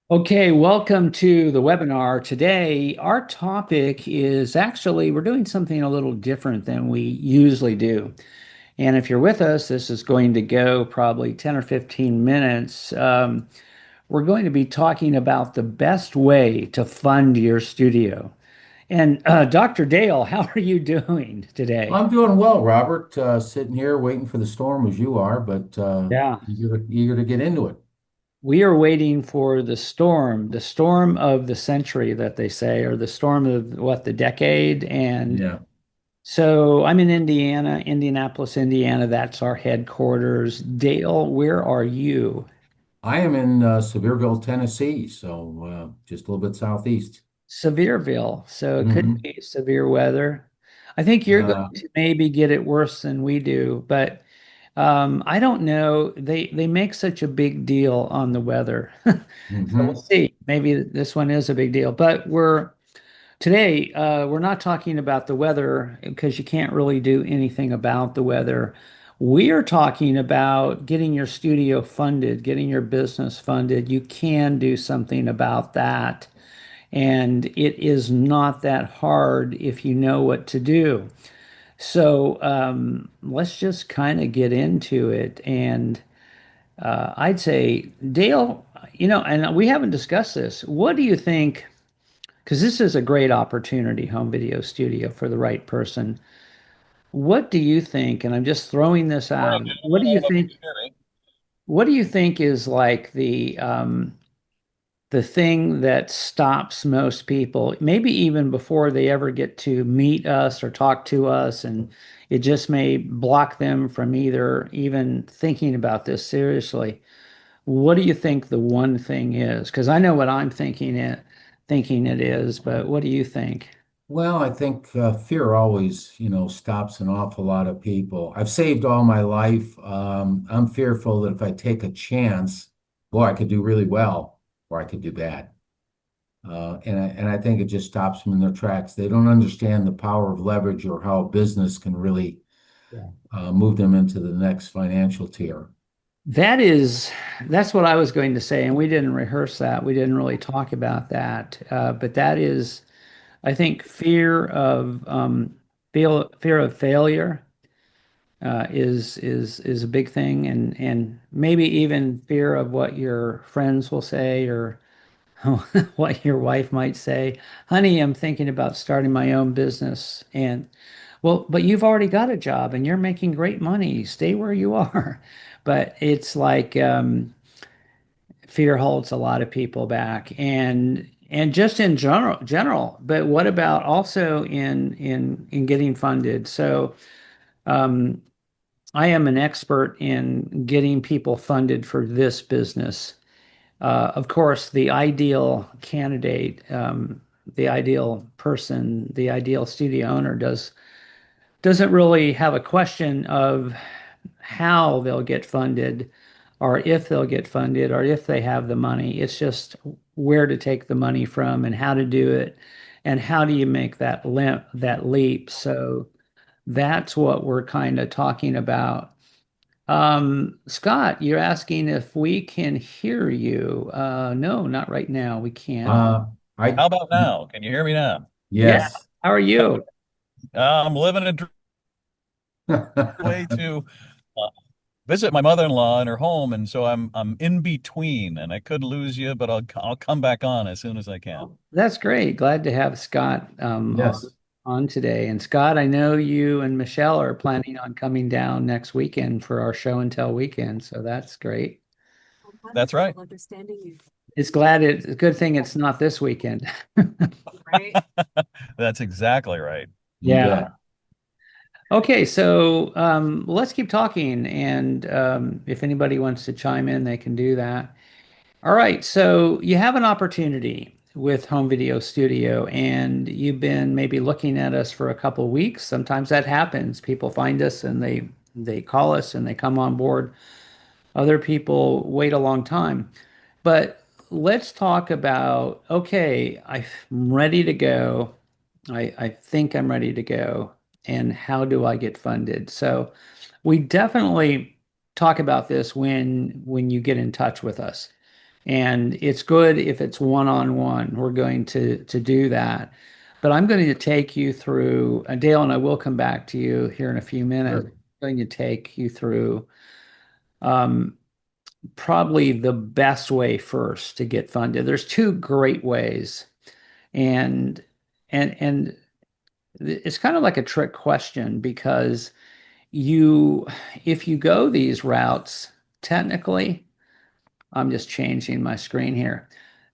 Okay, welcome to the webinar. Today, our topic is actually, we're doing something a little different than we usually do. And if you're with us, this is going to go probably 10 or 15 minutes. We're going to be talking about the best way to fund your studio. And Dr. Dale, how are you doing today? I'm doing well, Robert. Sitting here waiting for the storm as you are, but Yeah. eager to get into it. We are waiting for the storm of the century that they say, or the storm of what, the decade. And Yeah. so I'm in Indiana, Indianapolis, Indiana. That's our headquarters. Dale, where are you? I am in Sevierville, Tennessee, so just a little bit southeast. Sevierville. So it could Hmm be severe weather. I think you're Uh, going to maybe get it worse than we do, but I don't know. They make such a big deal on the weather. So we'll hmm see. Maybe this one is a big deal. But today, we're not talking about the weather because you can't really do anything about the weather. We are talking about getting your studio funded, getting your business funded. You can do something about that. And it is not that hard if you know what to do. So let's just kind of get into it. And I'd say, Dale, and we haven't discussed this. What do you think? Because this is a great opportunity, home video studio for the right person. What do you think? And I'm just throwing this Morning, out. What do gentlemen. you I hope you think? can hear me. What do you think is like the thing that stops most people, maybe even before they ever get to meet us or talk to us, and it just may block them from either even thinking about this seriously. What do you think the one thing is? Because I know what I'm thinking it is, but what do you think? Well, I think fear always, stops an awful lot of people. I've saved all my life. I'm fearful that if I take a chance, boy, I could do really well, or I could do bad. And I think it just stops them in their tracks. They don't understand the power of leverage or how a business can really Yeah. move them into the next financial tier. That is, that's what I was going to say, and we didn't rehearse that. We didn't really talk about that, but that is, I think, fear of failure is a big thing, and maybe even fear of what your friends will say or what your wife might say. Honey, I'm thinking about starting my own business, and well, but you've already got a job and you're making great money. Stay where you are. But it's like fear holds a lot of people back, and just in general. But what about also in getting funded? So um, I am an expert in getting people funded for this business. Of course, the ideal candidate, the ideal person, the ideal studio owner doesn't really have a question of how they'll get funded or if they'll get funded or if they have the money. It's just where to take the money from and how to do it and how do you make that leap. So that's what we're kind of talking about. Scott, you're asking if we can hear you. No, not right now. We can't. Uh, I, How about now? Can you hear me now? Yeah. yes. How are you? I'm living a way to uh, visit my mother-in-law in her home, and so I'm in between, and I could lose you, but I'll come back on as soon as I can. That's great. Glad to have Scott Yes. on today. And Scott, I know you and Michelle are planning on coming down next weekend for our show and tell weekend, so that's great. That's right. It's a good thing it's not this weekend. That's exactly right. You Yeah. bet. Okay, so let's keep talking, and if anybody wants to chime in, they can do that. All right, so you have an opportunity with Home Video Studio, and you've been maybe looking at us for a couple of weeks. Sometimes that happens. People find us and they call us and they come on board. Other people wait a long time. But let's talk about, okay, I'm ready to go. I think I'm ready to go. And how do I get funded? So we definitely talk about this when you get in touch with us. And it's good if it's one-on-one. We're going to do that. But I'm going to take you through, Dale, and I will come back to you here in a few minutes. Sure. I'm going to take you through um, probably the best way first to get funded. There's two great ways, and and it's kind of like a trick question because you, if you go these routes, technically, I'm just changing my screen here.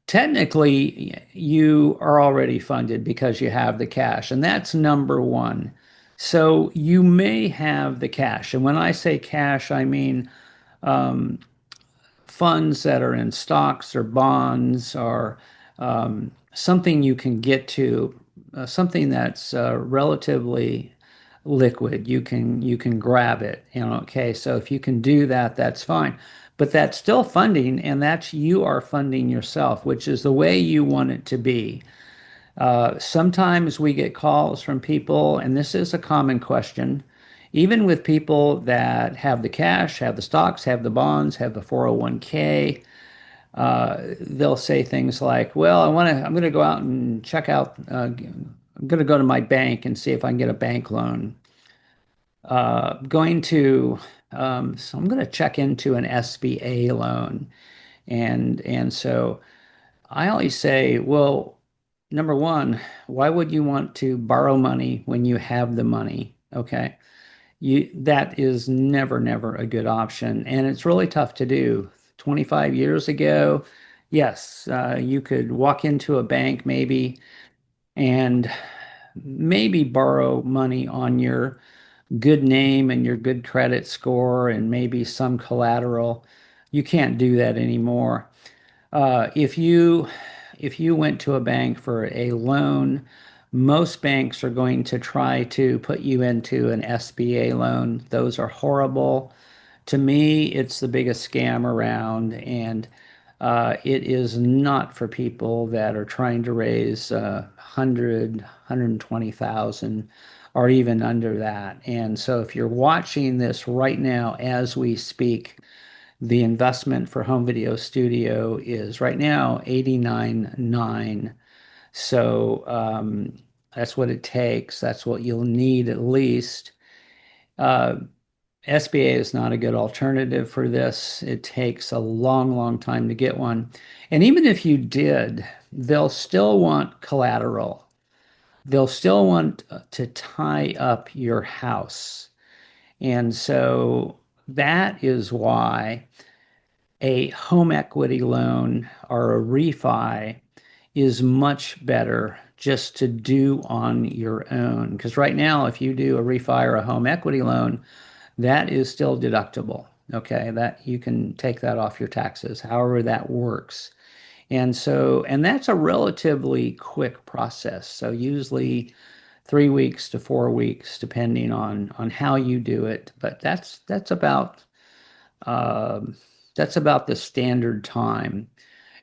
Technically, you are already funded because you have the cash, and that's number one. So you may have the cash. And when I say cash, I mean um, funds that are in stocks or bonds or something you can get to, something that's relatively liquid. You can grab it. Okay, so if you can do that, that's fine. But that's still funding, and that's you are funding yourself, which is the way you want it to be. Sometimes we get calls from people, and this is a common question, even with people that have the cash, have the stocks, have the bonds, have the 401k. They'll say things like, "Well, I'm going to go out and check out. I'm going to go to my bank and see if I can get a bank loan. Going to, so I'm going to check into an SBA loan." And so I always say, well, number one, why would you want to borrow money when you have the money? Okay. That is never, never a good option. And it's really tough to do. 25 years ago, yes, you could walk into a bank maybe and maybe borrow money on your good name and your good credit score and maybe some collateral. You can't do that anymore. If you went to a bank for a loan, most banks are going to try to put you into an SBA loan. Those are horrible. To me, it's the biggest scam around, and it is not for people that are trying to raise 120,000 or even under that. And so if you're watching this right now as we speak, the investment for home video studio is right now 89.9. So that's what it takes. That's what you'll need at least. Uh, SBA is not a good alternative for this. It takes a long, long time to get one. And even if you did, they'll still want collateral. They'll still want to tie up your house. And so that is why a home equity loan or a refi is much better just to do on your own. Because right now, if you do a refi or a home equity loan, that is still deductible. Okay, that you can take that off your taxes, however that works. And that's a relatively quick process. So usually 3 weeks to 4 weeks, depending on how you do it. But um, that's about the standard time.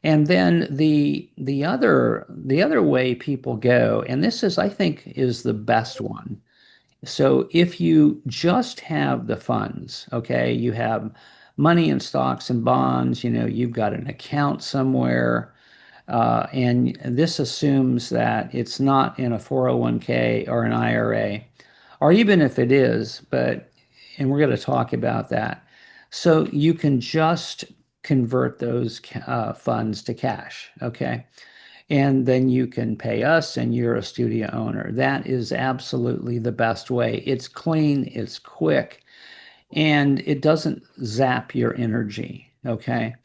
And then the other way people go, and this is I think is the best one. So if you just have the funds, okay, you have money in stocks and bonds, you've got an account somewhere, and this assumes that it's not in a 401k or an IRA, or even if it is, and we're going to talk about that. So you can just convert those funds to cash, okay? And then you can pay us, and you're a studio owner. That is absolutely the best way. It's clean, it's quick, and it doesn't zap your energy, okay?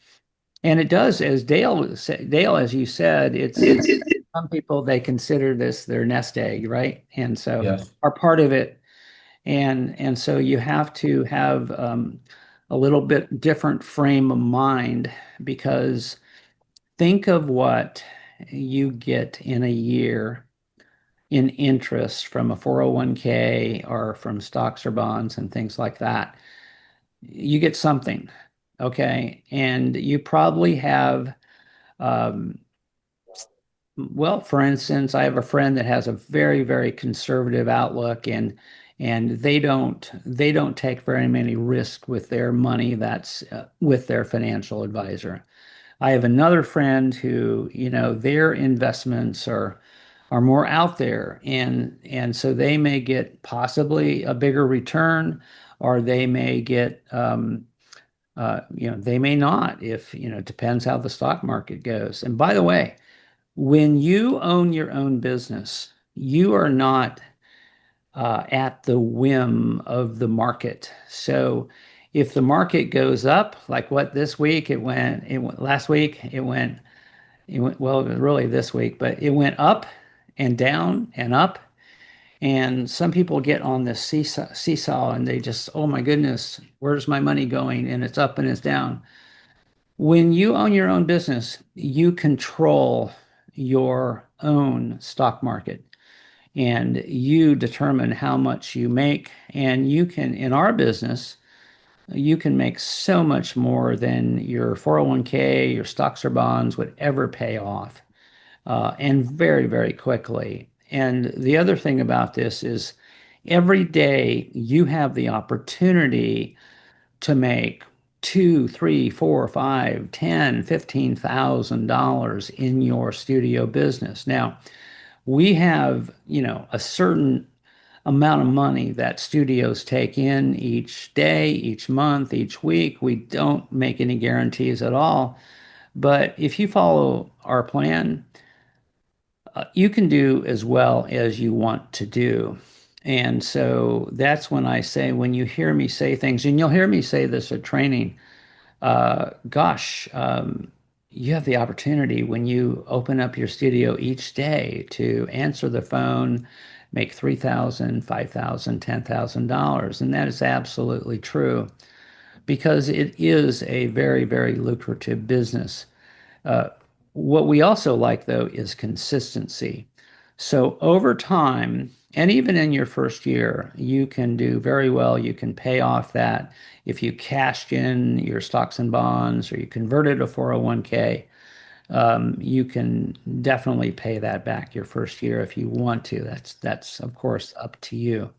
And it does, as Dale, as you said, it's some people they consider this their nest egg, right? And so Yes. are part of it, and so you have to have a little bit different frame of mind because think of what you get in a year in interest from a 401k or from stocks or bonds and things like that. You get something, okay? And you probably have, um, well, for instance, I have a friend that has a very, very conservative outlook, and they don't take very many risks with their money that's with their financial advisor. I have another friend who, their investments are more out there, and so they may get possibly a bigger return, or they may get they may not, if it depends how the stock market goes. And by the way, when you own your own business, you are not at the whim of the market. So if the market goes up, like what this week it went last week, well, it was really this week, but it went up and down and up. And some people get on this seesaw and they just, oh my goodness, where's my money going? And it's up and it's down. When you own your own business, you control your own stock market and you determine how much you make. And you can, in our business, you can make so much more than your 401k, your stocks or bonds would ever pay off, and very, very quickly. And the other thing about this is every day you have the opportunity to make two, three, four, five, 10, $15,000 in your studio business. Now, we have, a certain amount of money that studios take in each day, each month, each week. We don't make any guarantees at all. But if you follow our plan, you can do as well as you want to do. And so that's when I say, when you hear me say things, and you'll hear me say this at training, gosh, you have the opportunity when you open up your studio each day to answer the phone, make $3,000, $5,000, $10,000. And that is absolutely true because it is a very, very lucrative business. Uh, what we also like, though, is consistency. So over time, and even in your first year, you can do very well. You can pay off that if you cashed in your stocks and bonds or you converted a 401k. You can definitely pay that back your first year if you want to. That's of course up to you.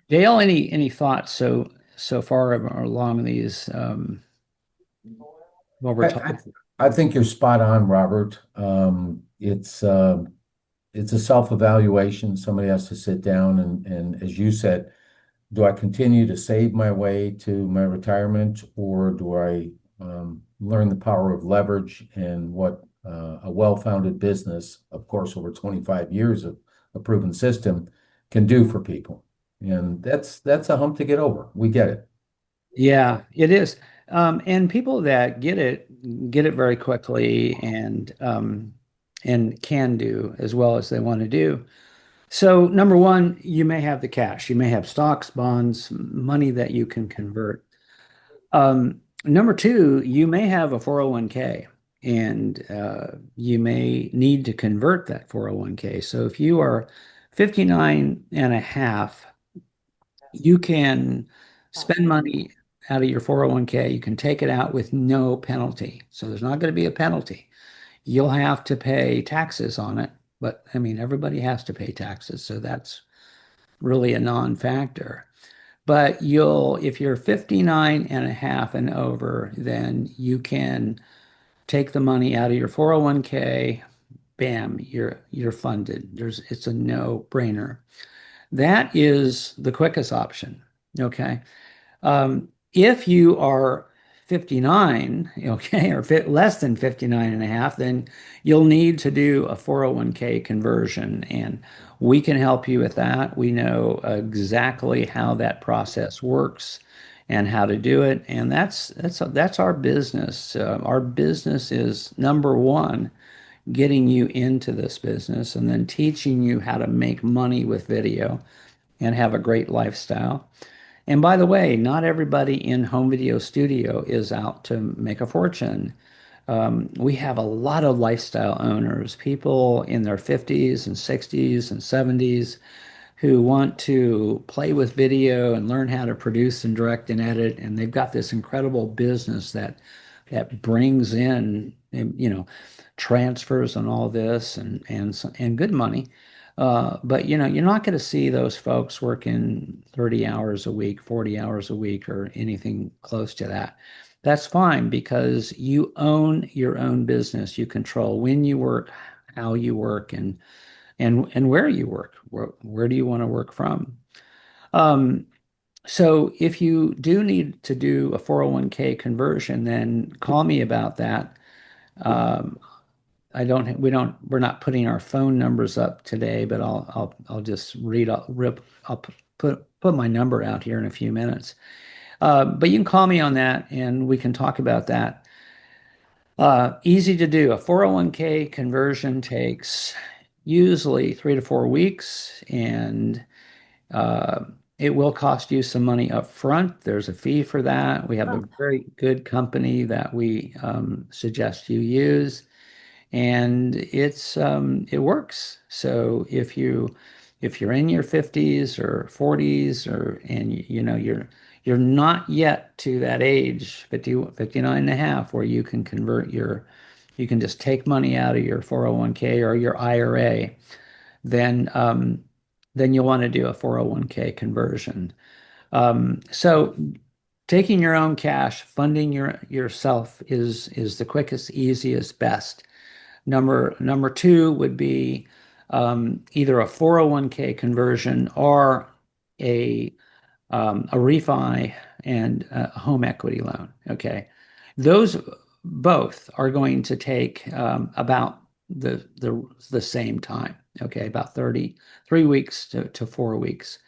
Dale, any thoughts so far along these what we're I, talking? I think you're spot on, Robert. It's a self-evaluation. Somebody has to sit down and as you said, do I continue to save my way to my retirement, or do I learn the power of leverage and what a well-founded business, of course, over 25 years of a proven system, can do for people? And that's a hump to get over. We get it. Yeah, it is. And people that get it very quickly and can do as well as they want to do. So number one, you may have the cash. You may have stocks, bonds, money that you can convert. Number two, you may have a 401k and you may need to convert that 401k. So if you are 59 and a half, you can spend money out of your 401k. You can take it out with no penalty. So there's not going to be a penalty. You'll have to pay taxes on it, but I mean, everybody has to pay taxes. So that's really a non-factor. But if you're 59 and a half and over, then you can take the money out of your 401k. Bam, you're funded. It's a no-brainer. That is the quickest option. Okay. If you are 59, okay, or less than 59 and a half, then you'll need to do a 401k conversion, and we can help you with that. We know exactly how that process works and how to do it, and that's our business. Our business is number one, getting you into this business and then teaching you how to make money with video and have a great lifestyle. And by the way, not everybody in home video studio is out to make a fortune. We have a lot of lifestyle owners, people in their 50s and 60s and 70s who want to play with video and learn how to produce and direct and edit. And they've got this incredible business that brings in, transfers and all this and good money. But you're not going to see those folks working 30 hours a week, 40 hours a week, or anything close to that. that's fine because you own your own business. You control when you work, how you work, and where you work. Where do you want to work from? Um, so if you do need to do a 401k conversion, then call me about that. Um, we're not putting our phone numbers up today, but I'll just I'll put my number out here in a few minutes. But you can call me on that and we can talk about that. Easy to do. A 401k conversion takes usually 3 to 4 weeks, and uh, it will cost you some money up front. There's a fee for that. We have a very good company that we suggest you use, and it works. So if you're in your 50s or 40s and you know you're not yet to that age, 50, 59 and a half, where you can you can just take money out of your 401k or your IRA, then then you'll want to do a 401k conversion. So taking your own cash, funding yourself is the quickest, easiest, best. Number two would be either a 401k conversion or a a refi and a home equity loan. Okay, those both are going to take about the same time. Okay, about 3 weeks to 4 weeks.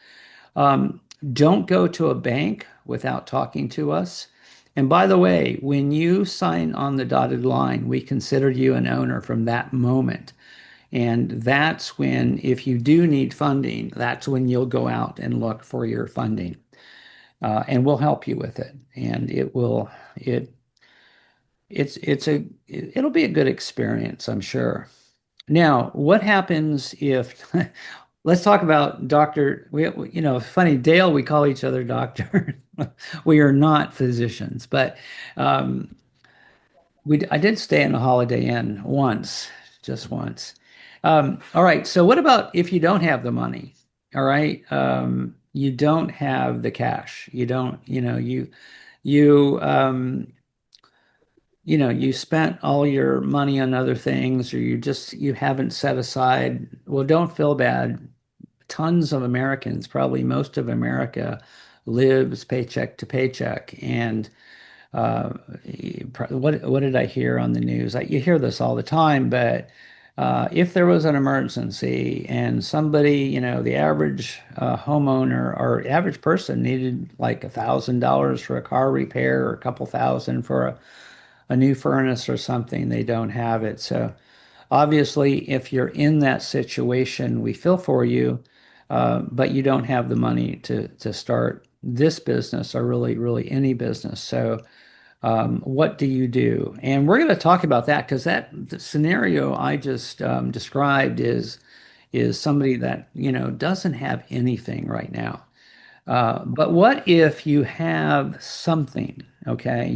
Um, don't go to a bank without talking to us. And by the way, when you sign on the dotted line, we consider you an owner from that moment. And that's when, if you do need funding, that's when you'll go out and look for your funding. And we'll help you with it. And it'll be a good experience, I'm sure. Now, what happens if, let's talk about Dr. You know, funny, Dale, we call each other doctor. We are not physicians, but um, I did stay in a Holiday Inn once, just once. All right, so what about if you don't have the money? All right, you don't have the cash. You don't, you you spent all your money on other things, or you haven't set aside. Well, don't feel bad. Tons of Americans, probably most of America, lives paycheck to paycheck. And uh, what did I hear on the news? You hear this all the time, but if there was an emergency and somebody, the average homeowner or average person needed like $1,000 for a car repair or a couple thousand for a new furnace or something, they don't have it. So obviously, if you're in that situation, we feel for you, but you don't have the money to start this business or really any business. So what do you do? And we're going to talk about that because the scenario I just described is somebody that doesn't have anything right now. But what if you have something? Okay,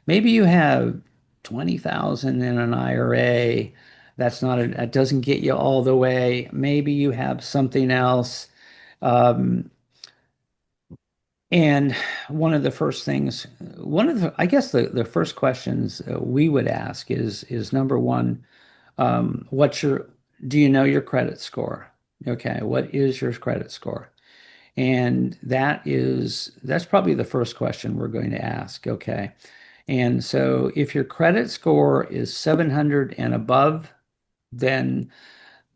maybe you have 20,000 in an IRA. That doesn't get you all the way. Maybe you have something else. Um, and I guess the first questions we would ask is number one, do you know your credit score? Okay, what is your credit score? And that's probably the first question we're going to ask. Okay. And so if your credit score is 700 and above, then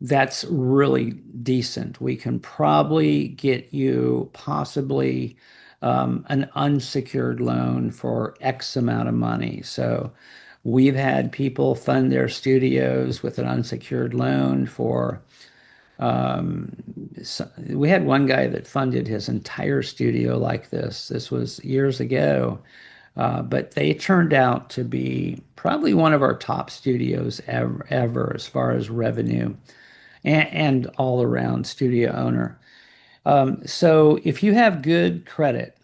that's really decent. We can probably get you possibly an unsecured loan for X amount of money. So we've had people fund their studios with an unsecured loan for um, we had one guy that funded his entire studio like this. This was years ago, but they turned out to be probably one of our top studios ever as far as revenue and all around studio owner. So if you have good credit,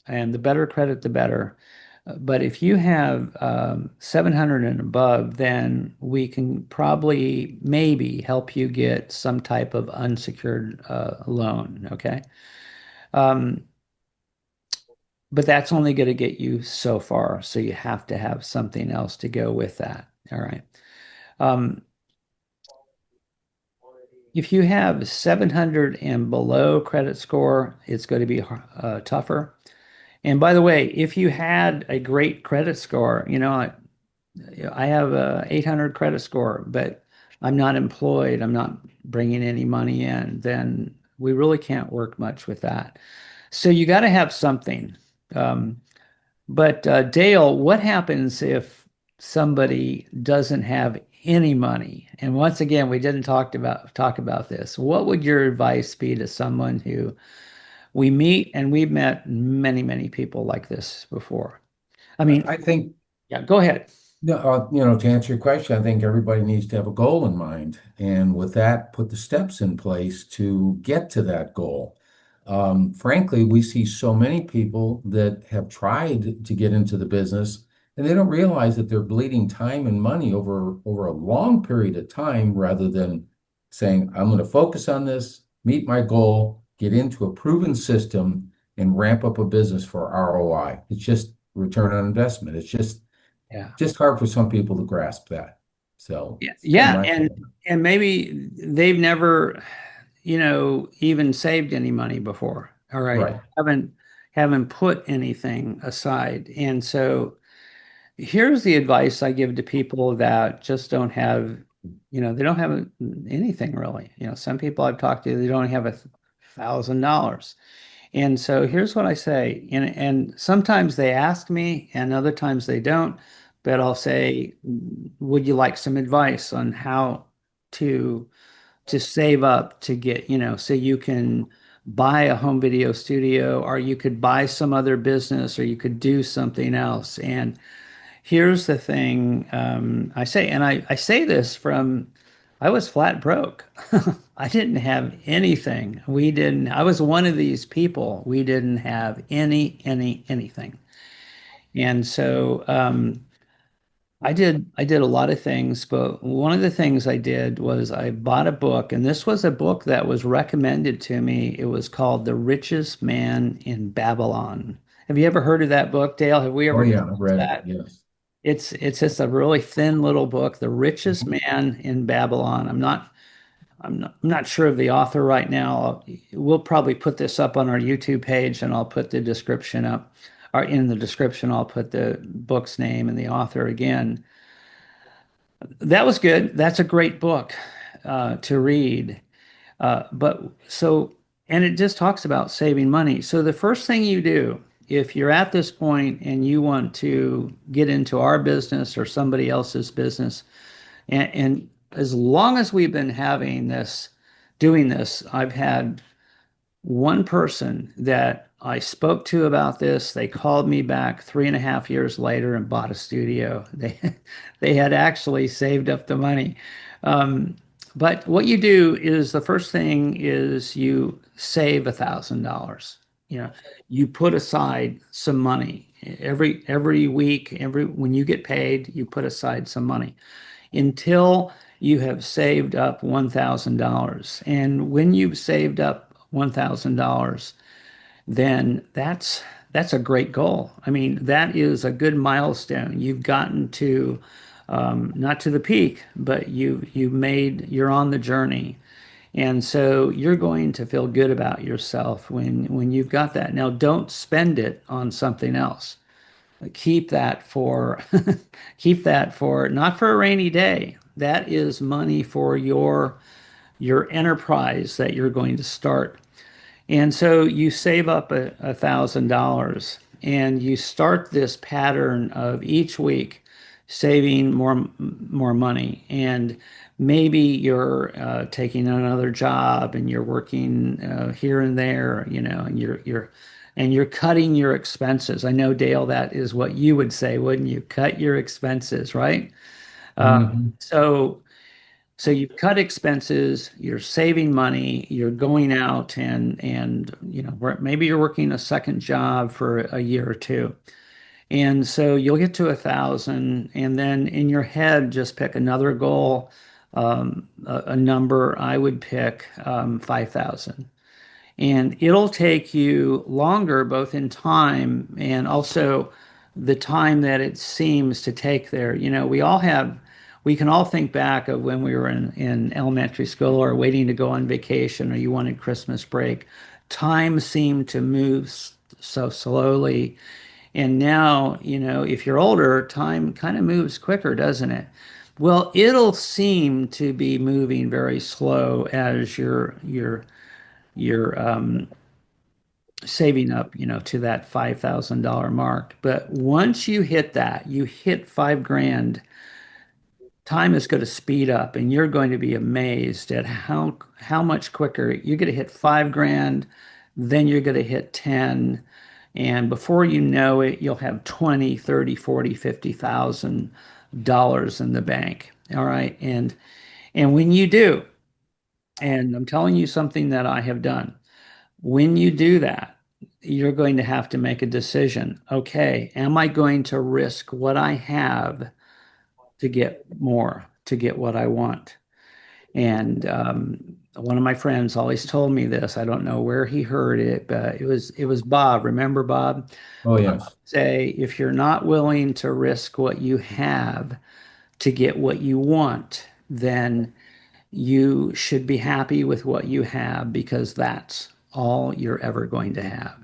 and the better credit, the better. But if you have 700 and above, then we can probably maybe help you get some type of unsecured loan. Okay. Um, but that's only going to get you so far. So you have to have something else to go with that. All right. Um, if you have 700 and below credit score, it's going to be tougher. And by the way, if you had a great credit score, I have a 800 credit score, but I'm not employed, I'm not bringing any money in, then we really can't work much with that. So you got to have something. Um, but Dale, what happens if somebody doesn't have any money? And once again, we didn't talk about this. What would your advice be to someone who we meet, and we've met many, many people like this before? I mean, I think, yeah, go ahead. no, to answer your question, I think everybody needs to have a goal in mind, and with that, put the steps in place to get to that goal. Frankly, we see so many people that have tried to get into the business, and they don't realize that they're bleeding time and money over a long period of time, rather than saying, "I'm going to focus on this, meet my goal, get into a proven system, and ramp up a business for ROI." It's just return on investment. It's Yeah. just hard for some people to grasp that. So Yeah, it's kind of yeah, my and maybe they've never, even saved any money before. All right. right. Haven't put anything aside. And so here's the advice I give to people that just don't have, they don't have anything really. Some people I've talked to, they don't have $1,000. And so here's what I say, and sometimes they ask me, and other times they don't, but I'll say, would you like some advice on how to save up to get, so you can buy a home video studio, or you could buy some other business, or you could do something else. And here's the thing, I say, and I say this from, I was flat broke. I didn't have anything. I was one of these people. We didn't have anything. And so I did a lot of things, but one of the things I did was I bought a book, and this was a book that was recommended to me. It was called The Richest Man in Babylon. Have you ever heard of that book, Dale? Have we Oh ever yeah, I've discussed read it. that? Yes. It's just a really thin little book, The Richest Mhm. Man in Babylon. I'm not sure of the author right now. We'll probably put this up on our YouTube page, and I'll put the description up. Or in the description, I'll put the book's name and the author again. That was good. That's a great book to read. But so, and it just talks about saving money. So the first thing you do, if you're at this point and you want to get into our business or somebody else's business, and as long as we've been doing this, I've had one person that I spoke to about this. They called me back 3.5 years later and bought a studio. They had actually saved up the money. But what you do is the first thing is you save $1,000. You know, you put aside some money every week. When you get paid, you put aside some money until you have saved up $1,000. And when you've saved up $1,000, then that's a great goal. I mean, that is a good milestone. You've gotten to not to the peak, but you're on the journey. And so you're going to feel good about yourself when you've got that. Now, don't spend it on something else. Keep that for keep that for not for a rainy day. That is money for your enterprise that you're going to start. And so you save up $1,000, and you start this pattern of each week saving more money. And maybe you're taking another job, and you're working here and there, and you're cutting your expenses. I know, Dale, that is what you would say, wouldn't you? Cut your expenses, right? Uh, Hmm. so so you've cut expenses, you're saving money, you're going out, and maybe you're working a second job for a year or two. And so you'll get to 1,000, and then in your head, just pick another goal, a number. I would pick 5,000. And it'll take you longer, both in time and also the time that it seems to take there. We can all think back of when we were in elementary school or waiting to go on vacation or you wanted Christmas break. Time seemed to move so slowly. And now, if you're older, time kind of moves quicker, doesn't it? Well, it'll seem to be moving very slow as you're saving up, to that $5,000 mark. But once you hit that, you hit 5 grand, time is going to speed up and you're going to be amazed at how much quicker you're going to hit 5 grand, then you're going to hit 10. And before you know it, you'll have 20, 30, 40, $50,000 in the bank. All right. And when you do, and I'm telling you something that I have done, when you do that, you're going to have to make a decision. Okay, am I going to risk what I have to get more, to get what I want? And one of my friends always told me this. I don't know where he heard it, but it was Bob. Remember Bob? Oh, Bob yes. would say, if you're not willing to risk what you have to get what you want, then you should be happy with what you have because that's all you're ever going to have.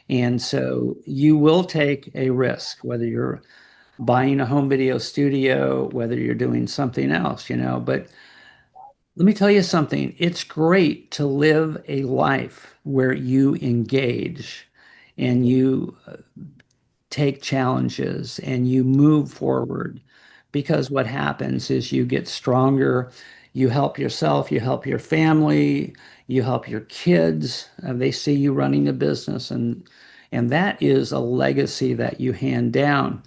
And so you will take a risk, whether you're buying a home video studio, whether you're doing something else, But let me tell you something. It's great to live a life where you engage and you take challenges and you move forward, because what happens is you get stronger. You help yourself, you help your family, you help your kids. They see you running a business, and that is a legacy that you hand down.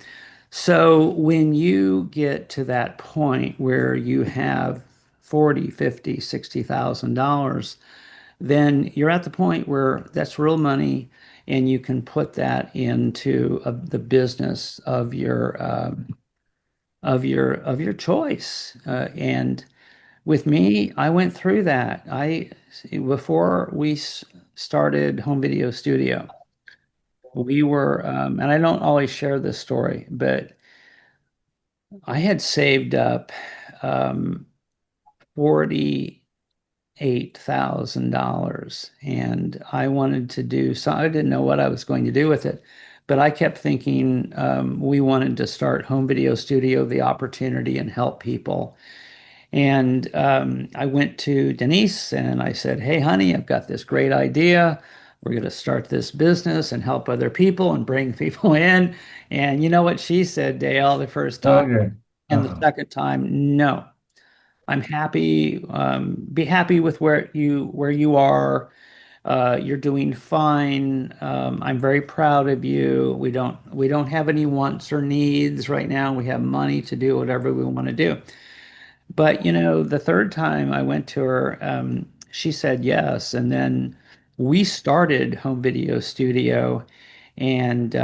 So when you get to that point where you have 40, 50, $60,000, then you're at the point where that's real money and you can put that into the business of your choice. And with me, I went through that. I Before we started home video studio, we were, and I don't always share this story, but I had saved up $48,000 and I wanted to do so. I didn't know what I was going to do with it, but I kept thinking we wanted to start home video studio, the opportunity, and help people. And I went to Denise and I said, "Hey, honey, I've got this great idea. We're going to start this business and help other people and bring people in." And you know what she said, Dale, the first time Okay. and the Uh-oh. second time? No, I'm happy. Be happy with where you are. You're doing fine. I'm very proud of you. We don't have any wants or needs right now. We have money to do whatever we want to do. But the third time I went to her, she said yes, and then we started home video studio, and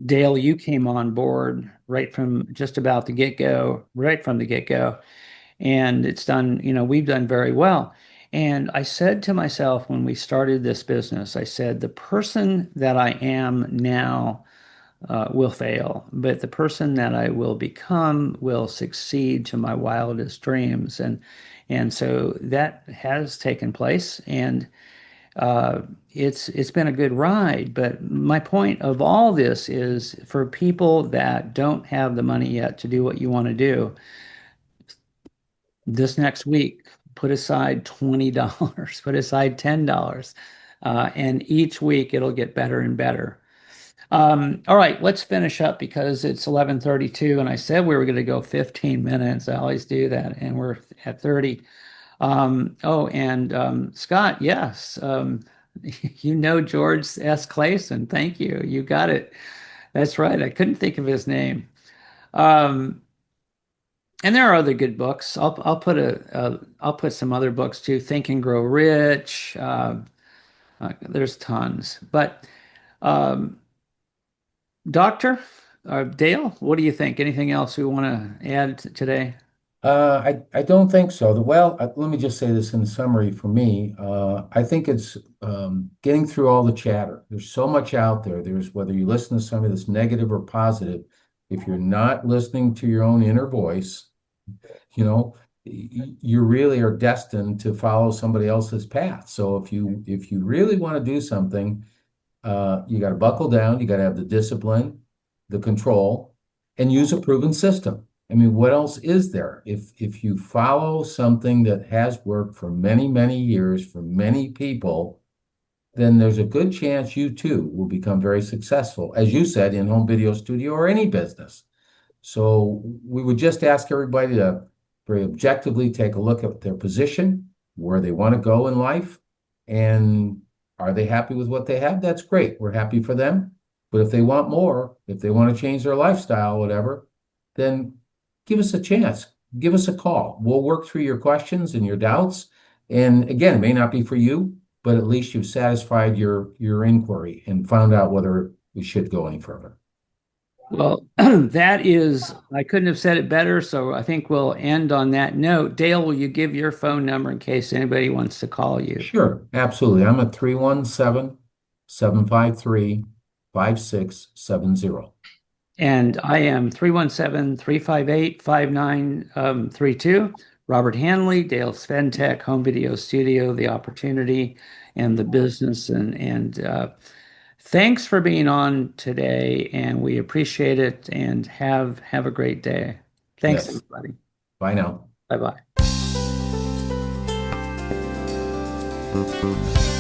Dale, you came on board right from just about the get-go, right from the get-go, and it's done, we've done very well. And I said to myself when we started this business, I said, the person that I am now will fail, but the person that I will become will succeed to my wildest dreams. And so that has taken place, and uh, it's been a good ride. But my point of all this is for people that don't have the money yet to do what you want to do, this next week, put aside $20, put aside $10, and each week it'll get better and better. All right, let's finish up because it's 11:32 and I said we were going to go 15 minutes. I always do that, and we're at 30. Oh, and Scott, yes, George S. Clayson. Thank you. You got it. That's right. I couldn't think of his name. Um, and there are other good books. I'll put some other books too. Think and Grow Rich. There's tons. But um, Doctor Dale, what do you think? Anything else we want to add today? I don't think so. Well, let me just say this in summary for me. I think it's getting through all the chatter. There's so much out there. There's whether you listen to somebody that's negative or positive, if you're not listening to your own inner voice, you know, you really are destined to follow somebody else's path. So if you really want to do something, you got to buckle down. You got to have the discipline, the control, and use a proven system. I mean, what else is there? If you follow something that has worked for many, many years for many people, then there's a good chance you too will become very successful, as you said, in home video studio or any business. So we would just ask everybody to very objectively take a look at their position, where they want to go in life, and are they happy with what they have? That's great. We're happy for them. But if they want more, if they want to change their lifestyle, whatever, then give us a chance. Give us a call. We'll work through your questions and your doubts. And again, it may not be for you, but at least you've satisfied your inquiry and found out whether we should go any further. Well, that is, I couldn't have said it better. So I think we'll end on that note. Dale, will you give your phone number in case anybody wants to call you? Sure, absolutely. I'm at 317-753-5670. And I am 317-358-5932. Robert Hanley, Dale Sventeck, Home Video Studio, the opportunity and the business. And thanks for being on today, and we appreciate it. And have a great day. Thanks, Yes. everybody. Bye now. Bye bye.